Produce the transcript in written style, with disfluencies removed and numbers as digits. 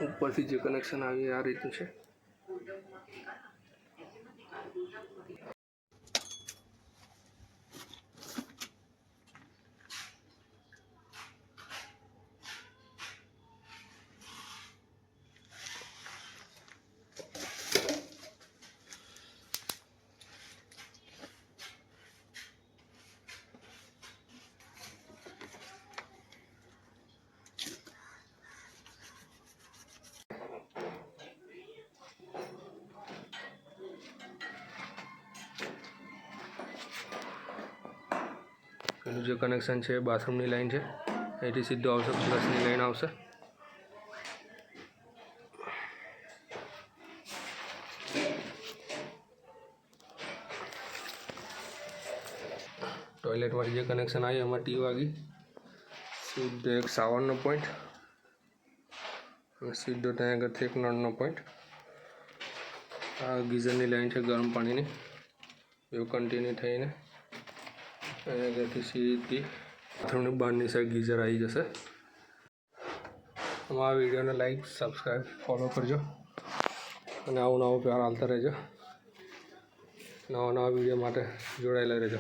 ઉપરથી જે કનેક્શન આવી આ રીતનું છે. એનું જે કનેક્શન છે બાથરૂમની લાઈન છે, અહીંથી સીધો આવશે, પ્લસની લાઈન આવશે. ટોયલેટવાળી જે કનેક્શન આવી એમાં ટી વાગી, સીધો એક શાવરનો પોઈન્ટ અને સીધો ત્યાં આગળથી એક નળનો પોઈન્ટ. આ ગીઝરની લાઈન છે ગરમ પાણીની, એવું કન્ટિન્યુ થઈને અહીંયા આગળથી સીધી બાથરૂમની બહારની સાઈડ ગીઝર આવી જશે. અમારા વિડીયોને લાઈક, સબસ્ક્રાઈબ, ફોલો કરજો અને આવું નવો પ્યાર આવતા રહેજો. નવા વિડીયો માટે જોડાયેલા રહેજો.